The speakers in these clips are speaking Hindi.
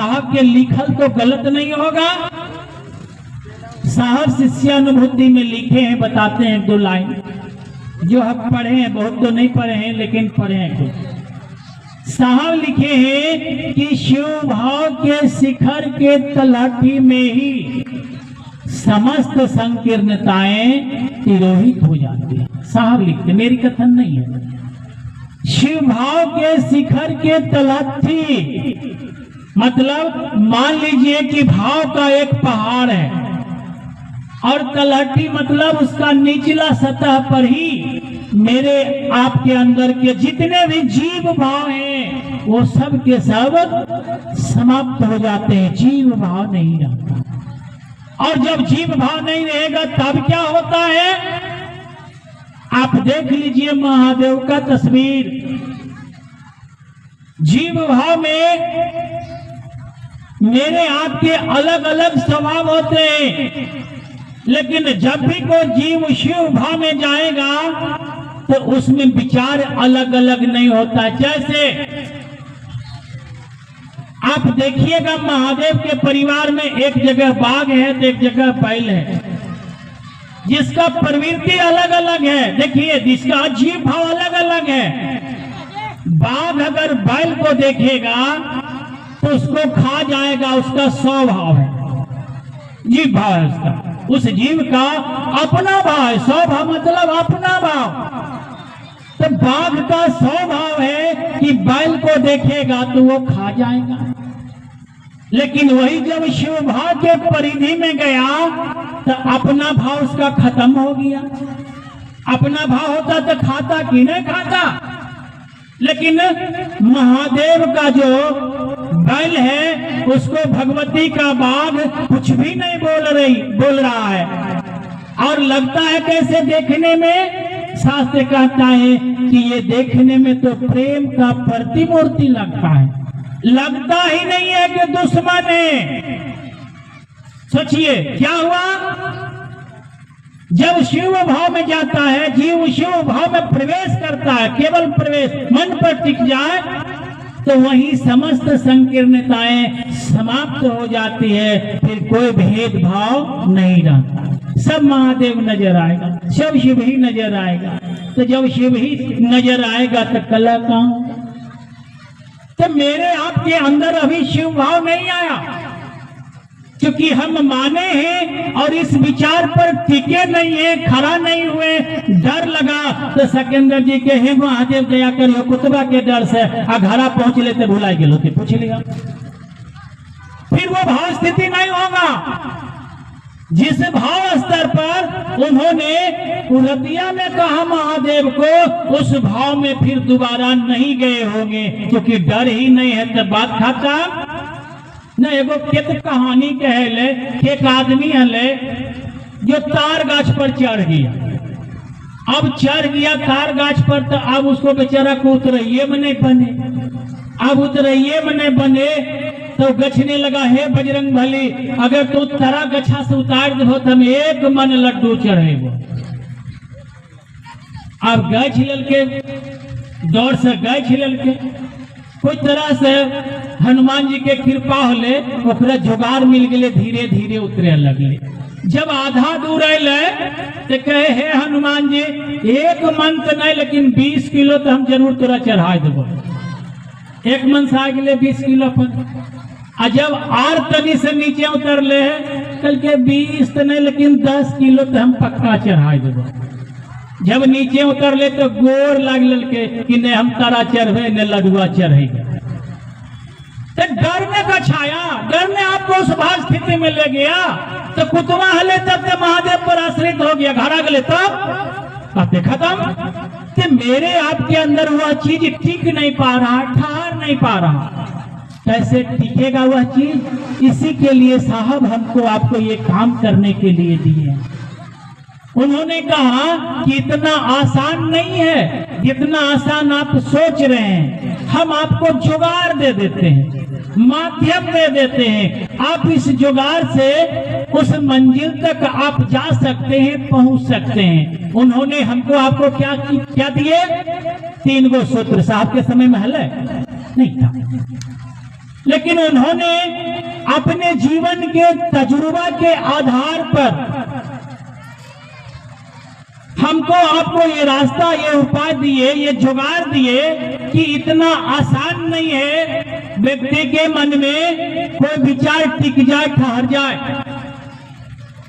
साहब के लिखल तो गलत नहीं होगा। साहब शिष्यानुभूति में लिखे हैं, बताते हैं 2 लाइन जो हम पढ़े हैं, बहुत तो नहीं पढ़े हैं लेकिन पढ़े हैं कुछ। साहब लिखे हैं कि शिव भाव के शिखर के तलाठी में ही समस्त संकीर्णताएं तिरोहित हो जाती हैं। साहब लिखते, मेरी कथन नहीं है। शिव भाव के शिखर के तलाठी मतलब मान लीजिए कि भाव का एक पहाड़ है और तलाठी मतलब उसका निचला सतह पर ही मेरे आपके अंदर के जितने भी जीव भाव हैं वो सब के सब समाप्त हो जाते हैं, जीव भाव नहीं रहता। और जब जीव भाव नहीं रहेगा तब क्या होता है, आप देख लीजिए महादेव का तस्वीर। जीव भाव में मेरे आपके अलग अलग स्वभाव होते हैं, लेकिन जब भी कोई जीव शिव भाव में जाएगा तो उसमें विचार अलग अलग नहीं होता। जैसे आप देखिएगा महादेव के परिवार में एक जगह बाघ है तो एक जगह बैल है, जिसका प्रवृत्ति अलग अलग है। देखिए जिसका जीव भाव अलग अलग है। बाघ अगर बैल को देखेगा तो उसको खा जाएगा, उसका स्वभाव है, जीव भाव है उसका। उस जीव का अपना भाव है, स्वभाव मतलब अपना भाव। तो बाघ का स्वभाव है कि बैल को देखेगा तो वो खा जाएगा, लेकिन वही जब शिव भाव के परिधि में गया तो अपना भाव उसका खत्म हो गया। अपना भाव होता तो खाता कि नहीं खाता, लेकिन महादेव का जो बैल है उसको भगवती का बाघ कुछ भी नहीं बोल रहा है। और लगता है कैसे देखने में, शास्त्र कहता है कि ये देखने में तो प्रेम का प्रतिमूर्ति लगता है, लगता ही नहीं है कि दुश्मन है। सोचिए क्या हुआ, जब शिव भाव में जाता है, जीव शिव भाव में प्रवेश करता है, केवल प्रवेश मन पर टिक जाए तो वही समस्त संकीर्णताएं समाप्त हो जाती है, फिर कोई भेदभाव नहीं रहता। सब महादेव नजर आएगा, सब शिव ही नजर आएगा। तो जब शिव ही नजर आएगा तो कला कहाँ? तो मेरे आपके अंदर अभी शिव भाव नहीं आया, क्योंकि हम माने हैं और इस विचार पर टिके नहीं है, खड़ा नहीं हुए। डर लगा तो सकेंद्र जी के हे महादेव दया करियो, कुतबा के डर से घरा पहुंच लेते, भुला गेलो थे, पूछ लिया, फिर वो भाव स्थिति नहीं होगा। जिस भाव स्तर पर उन्होंने उरतिया में कहा महादेव को, उस भाव में फिर दोबारा नहीं गए होंगे, क्योंकि डर ही नहीं है। तो बात खाता न। एगो केत कहानी कहले, एक आदमी हले जो तार गाछ पर चढ़ गया। अब चढ़ गया तार गाछ पर तो अब उसको बेचारा को उतरइये में नहीं बने। अब उतरइये में नहीं बने तो गछने लगा, हे बजरंग बली, अगर तू तारा गछा से उतार दो तो हम 1 मन लड्डू चढ़ेबो। अब गछ लेल के दौड़ से गछ लेल के कोई तरह से हनुमान जी के कृपा होले, ओकरा जुगाड़ मिल गए, धीरे धीरे उतरे लगले। जब आधा दूर अले तो कहे, हे हनुमान जी, 1 मन तो नहीं लेकिन 20 किलो तो हम जरूर तोरा चढ़ा देबो। 1 मन से आ गए 20 किलो पर। जब आर तनी से नीचे उतर ले कल के 20 तो नहीं लेकिन 10 किलो तो हम पक्का चढ़ा देबो। जब नीचे उतर ले तो गोर लाग ललके कि नहीं हम तारा चढ़े न लडुआ चढ़ेगा। तो डर ने कछाया, डर ने आपको उस भाव स्थिति में ले गया। तो कुतवा हले तब तो महादेव पर आश्रित हो गया, घड़ा गले तब बातें खत्म। तो मेरे आपके अंदर वह चीज टिक नहीं पा रहा, ठहर नहीं पा रहा, कैसे टिकेगा वह चीज? इसी के लिए साहब हमको आपको ये काम करने के लिए दिए। उन्होंने कहा कि इतना आसान नहीं है जितना आसान आप सोच रहे हैं। हम आपको जुगाड़ दे देते हैं, माध्यम दे देते हैं। आप इस जुगाड़ से उस मंजिल तक आप जा सकते हैं, पहुंच सकते हैं। उन्होंने हमको आपको क्या दिए? 3 गो सूत्र। साहब के समय में हल नहीं था। लेकिन उन्होंने अपने जीवन के तजुर्बा के आधार पर हमको आपको ये रास्ता, ये उपाय दिए, ये जुगाड़ दिए कि इतना आसान नहीं है व्यक्ति के मन में कोई विचार टिक जाए, ठहर जाए।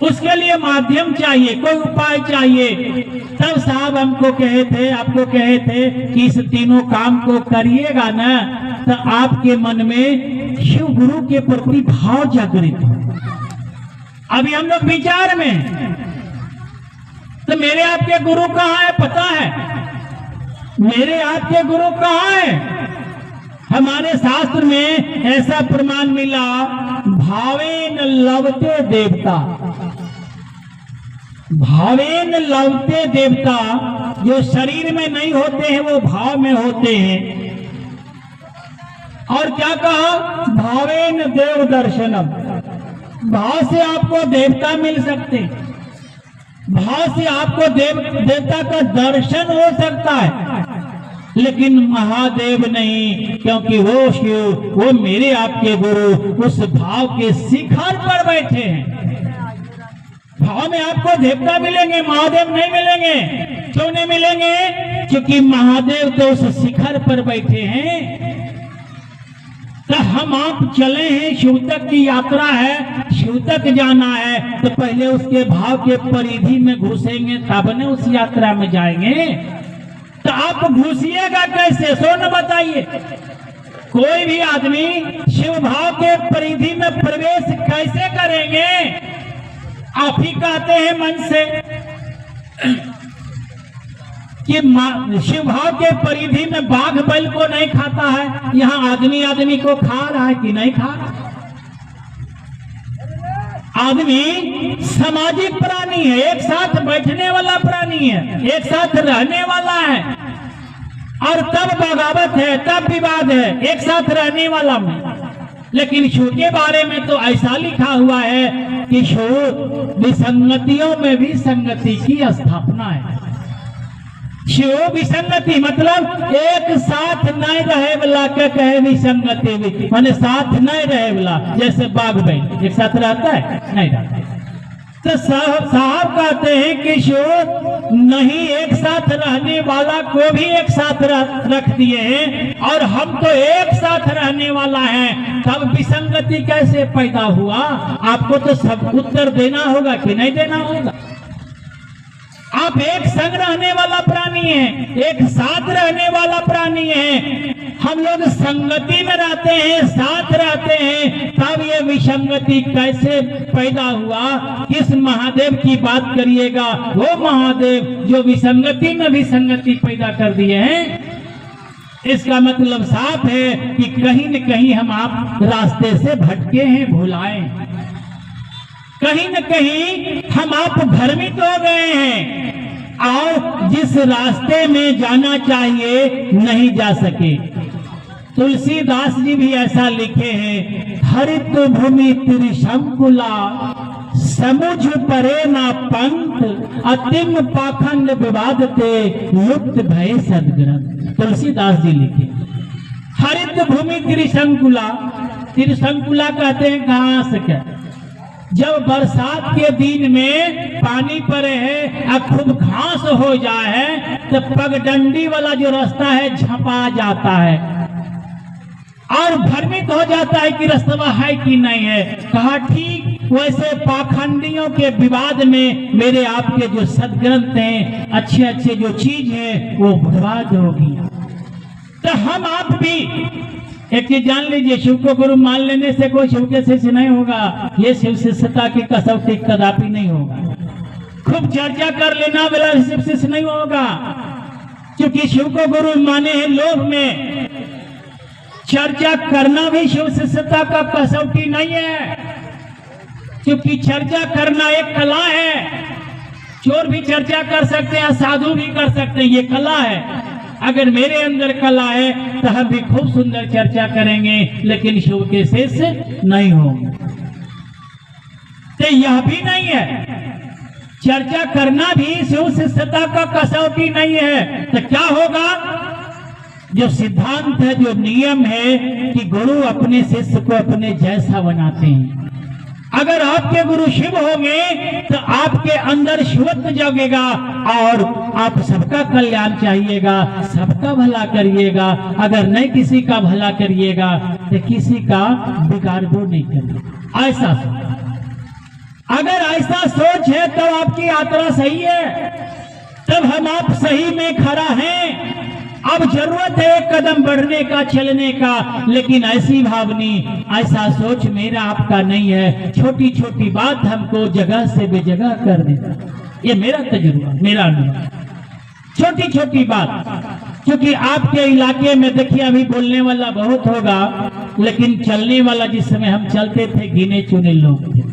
उसके लिए माध्यम चाहिए, कोई उपाय चाहिए। तब साहब हमको कहे थे, आपको कहे थे कि इस तीनों काम को करिएगा ना तो आपके मन में शिव गुरु के प्रति भाव जागृत हो। अभी हम लोग विचार में, तो मेरे आपके गुरु कहाँ है पता है? मेरे आपके गुरु कहाँ है? हमारे शास्त्र में ऐसा प्रमाण मिला, भावेन लवते देवता। भावेन लवते देवता, जो शरीर में नहीं होते हैं वो भाव में होते हैं। और क्या कहा? भावेन देव दर्शनम, भाव से आपको देवता मिल सकते हैं, भाव से आपको देवता का दर्शन हो सकता है, लेकिन महादेव नहीं, क्योंकि वो शिव, वो मेरे आपके गुरु उस भाव के शिखर पर बैठे हैं। भाव में आपको देवता मिलेंगे, महादेव नहीं मिलेंगे। क्यों नहीं मिलेंगे? क्योंकि महादेव तो उस शिखर पर बैठे हैं। तो हम आप चले हैं, शिव तक की यात्रा है, शिव तक जाना है, तो पहले उसके भाव के परिधि में घुसेंगे तब न उस यात्रा में जाएंगे। तो आप घुसिएगा कैसे, सो न बताइए। कोई भी आदमी शिव भाव के परिधि में प्रवेश कैसे करेंगे? आप ही कहते हैं मन से कि शिव भाव के परिधि में बाघ बैल को नहीं खाता है, यहाँ आदमी आदमी को खा रहा है कि नहीं खा? आदमी सामाजिक प्राणी है, एक साथ बैठने वाला प्राणी है, एक साथ रहने वाला है। और तब बगावत है, तब विवाद है, एक साथ रहने वाला में। लेकिन शिव के बारे में तो ऐसा लिखा हुआ है कि शिव विसंगतियों में भी संगति की स्थापना है। शिव विसंगति मतलब एक साथ नहीं रहे वाला के कहे विसंगति, माने साथ नहीं रहे वाला। जैसे बाघ बैल एक साथ रहता है, नहीं रहता। तो साहब कहते हैं कि शिव नहीं एक साथ रहने वाला को भी एक साथ रख दिए हैं, और हम तो एक साथ रहने वाला है, तब विसंगति कैसे पैदा हुआ? आपको तो सब उत्तर देना होगा कि नहीं देना होगा। आप एक संग रहने वाला प्राणी हैं, एक साथ रहने वाला प्राणी हैं। हम लोग संगति में रहते हैं, साथ रहते हैं, तब ये विसंगति कैसे पैदा हुआ? किस महादेव की बात करिएगा? वो महादेव जो विसंगति में विसंगति पैदा कर दिए हैं। इसका मतलब साफ है कि कहीं न कहीं हम आप रास्ते से भटके हैं, भुलाए। कहीं न कहीं हम आप भ्रमित हो गए हैं और जिस रास्ते में जाना चाहिए नहीं जा सके। तुलसीदास जी भी ऐसा लिखे हैं, हरित भूमि त्रिशंकुला समुझ परे ना पंथ, अतिम पाखंड विवादते लुप्त भय सदग्रंथ। तुलसीदास जी लिखे, हरित भूमि त्रिशंकुला। त्रिशंकुला कहते हैं घास का। जब बरसात के दिन में पानी पड़े है और खूब घास हो जाए तो पगडंडी वाला जो रास्ता है झपा जाता है और भ्रमित हो जाता है कि रास्ता है कि नहीं है। कहा ठीक वैसे पाखंडियों के विवाद में मेरे आपके जो सदग्रंथ हैं, अच्छे अच्छे जो चीज है वो बर्बाद होगी। तो हम आप भी एक चीज जान लीजिए, शिव को गुरु मान लेने से कोई शिव के शिष्य नहीं होगा। ये शिव शिष्यता की कसौटी कदापि नहीं होगा। खूब चर्चा कर लेना वाला शिव शिष्य नहीं होगा, क्योंकि शिव को गुरु माने हैं लोभ में। चर्चा करना भी शिव शिष्यता का कसौटी नहीं है, क्योंकि चर्चा करना एक कला है। चोर भी चर्चा कर सकते हैं, साधु भी कर सकते हैं, ये कला है। अगर मेरे अंदर कला है तो हम भी खूब सुंदर चर्चा करेंगे, लेकिन शिव के शिष्य नहीं होंगे। तो यह भी नहीं है, चर्चा करना भी शिव शिष्यता का कसौटी नहीं है। तो क्या होगा? जो सिद्धांत है, जो नियम है कि गुरु अपने शिष्य को अपने जैसा बनाते हैं। अगर आपके गुरु शिव होंगे तो आपके अंदर शिवत्व जगेगा और आप सबका कल्याण चाहिएगा, सबका भला करिएगा। अगर नहीं किसी का भला करिएगा तो किसी का बिगाड़बो नहीं करिएगा। ऐसा अगर ऐसा सोच है तो आपकी यात्रा सही है, तब हम आप सही में खड़ा हैं। अब जरूरत है एक कदम बढ़ने का, चलने का, लेकिन ऐसी भावनी, ऐसा सोच मेरा आपका नहीं है। छोटी छोटी बात हमको जगह से बेजगह कर देता, ये मेरा तजुर्बा, मेरा अनुभव। छोटी छोटी बात, क्योंकि आपके इलाके में देखिए अभी बोलने वाला बहुत होगा, लेकिन चलने वाला जिस समय हम चलते थे गिने चुने लोग थे।